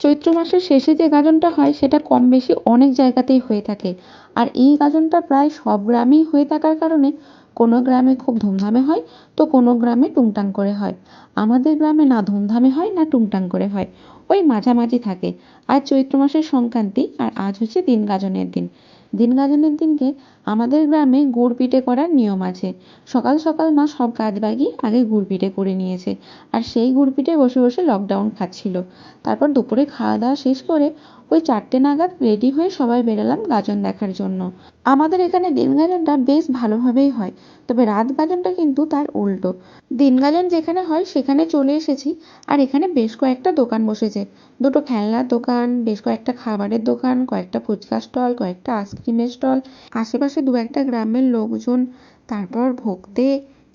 চৈত্র মাসের শেষে যে গাজনটা হয় সেটা কম বেশি অনেক জায়গাতেই হয়ে থাকে। আর এই গাজনটা প্রায় সব গ্রামেই হয়ে থাকার কারণে কোনো গ্রামে খুব ধুমধামে হয়, তো কোনো গ্রামে টুংটাং করে হয়। আমাদের গ্রামে না ধুমধামে হয় না টুংটাং করে হয়, ওই মাঝামাঝি থাকে। আর চৈত্র মাসের সংক্রান্তি, আর আজ হচ্ছে দিন গাজনের দিন। দিন গাজনের দিনকে আমাদের গ্রামে গুড় পিঠে করার নিয়ম আছে। সকাল সকাল মা সব কাজ বাগিয়ে আগে গুড় পিঠে করে নিয়েছে, আর সেই গুড় পিঠে বসে বসে লকডাউন খাচ্ছিল। তারপর দুপুরে খাওয়া দাওয়া শেষ করে ওই 4টে নাগাদ রেডি হয়ে সবাই বেরোলাম গাজন দেখার জন্য। আমাদের এখানে দিন গাজনটা বেশ ভালোভাবেই হয়, তবে রাত গাজনটা কিন্তু তার উল্টো। দিন গাজন যেখানে হয় সেখানে চলে এসেছি, আর এখানে বেশ কয়েকটা দোকান বসেছে। দুটো খেলনার দোকান, বেশ কয়েকটা খাবারের দোকান, কয়েকটা ফুচকা স্টল, কয়েকটা আইসক্রিমের স্টল, আশেপাশে দু একটা গ্রামের লোকজন, তারপর ভোক্তে,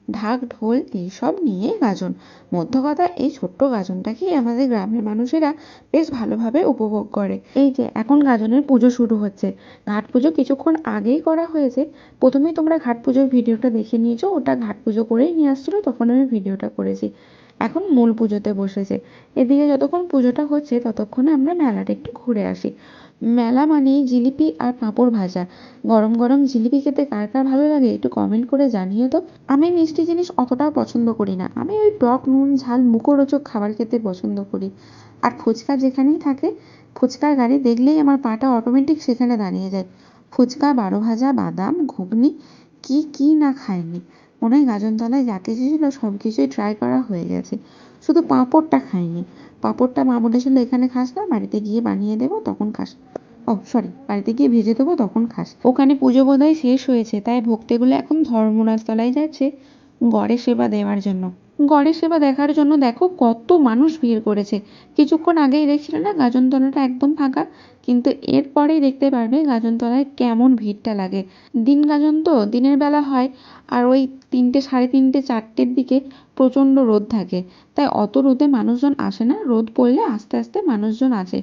ঢাক ঢোল এইসব নিয়ে গাজন। মধ্য কথা, এই ছোট্ট গাজনটাকেই আমাদের গ্রামের মানুষেরা বেশ ভালোভাবে উপভোগ করে। এই যে এখন গাজনের পুজো শুরু হচ্ছে, ঘাট পুজো কিছুক্ষণ আগেই করা হয়েছে। প্রথমেই তোমরা ঘাট পুজোর ভিডিওটা দেখে নিয়েছো, ওটা ঘাট পুজো করেই নিয়ে আসছিলো, তখন আমি ভিডিওটা করেছি। এখন মূল পুজোতে বসেছে। এদিকে যতক্ষণ পুজোটা হচ্ছে ততক্ষণে আমরা মেলাটা একটু ঘুরে আসি। মেলা মানেই জিলিপি আর পাঁপড় ভাজা। গরম গরম জিলিপি খেতে কার কার ভালো লাগে একটু কমেন্ট করে জানিও তো। আমি মিষ্টি জিনিস অতটাও পছন্দ করি না, আমি ওই টক নুন ঝাল মুখরোচক খাবার খেতে পছন্দ করি। আর ফুচকা যেখানেই থাকে, ফুচকার গাড়ি দেখলেই আমার পাটা অটোমেটিক সেখানে দাঁড়িয়ে যায়। ফুচকা, বারো ভাজা, বাদাম, ঘুগনি, কি কি না খাইনি। মনে হয় গাজনতলায় যা কিছু ছিল সব কিছুই ট্রাই করা হয়ে গেছে, শুধু পাঁপড়টা খাইনি। পাঁপড়টা মা বলেছিল এখানে খাস না, বাড়িতে গিয়ে বানিয়ে দেবো তখন খাস। ও সরি, বাড়িতে গিয়ে ভেজে দেবো তখন খাস। ওখানে পুজো বোধহয় শেষ হয়েছে, তাই ভক্তেগুলো এখন ধর্মরাজ তলায় যাচ্ছে গড়ের সেবা দেওয়ার জন্য। গড়ের সেবা দেখার জন্য দেখো কত মানুষ ভিড় করেছে। কিছুক্ষণ আগেই দেখছিলে না গাজনতলাটা একদম ফাঁকা, কিন্তু এরপরেই দেখতে পারবে গাজনতলায় কেমন ভিড়টা লাগে। দিন গাজন তো দিনের বেলা হয়, আর ওই 3টে, সাড়ে 3টে, 4টের দিকে প্রচণ্ড রোদ থাকে, তাই অত রোদে মানুষজন আসে না। রোদ পড়লে আস্তে আস্তে মানুষজন আসে।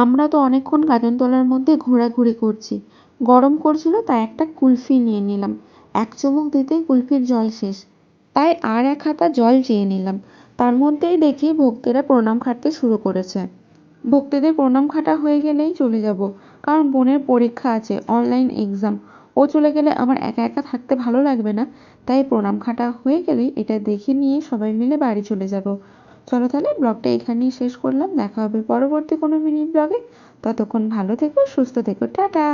আমরা তো অনেকক্ষণ গাজনতলার মধ্যে ঘোরাঘুরি করছি। গরম করছিল তাই একটা কুলফি নিয়ে নিলাম। এক চুমুক দিতেই কুলফির জল শেষ, তাই আর এক হাতা জল চেয়ে নিলাম। তার মধ্যেই দেখি ভক্তেরা প্রণাম খাটতে শুরু করেছে। ভক্তদের প্রণাম খাটা হয়ে গেলেই চলে যাব, কারণ বোনের পরীক্ষা আছে, অনলাইন এক্সাম। ও চলে গেলে আমার একা একা থাকতে ভালো লাগবে না, তাই প্রণাম খাটা হয়ে গেলেই এটা দেখে নিয়ে সবাই মিলে বাড়ি চলে যাব। চলো তাহলে ব্লগটা এখানেই শেষ করলাম, দেখা হবে পরবর্তী কোনো মিনি ব্লগে। ততক্ষণ ভালো থেকো, সুস্থ থেকো, টাটা।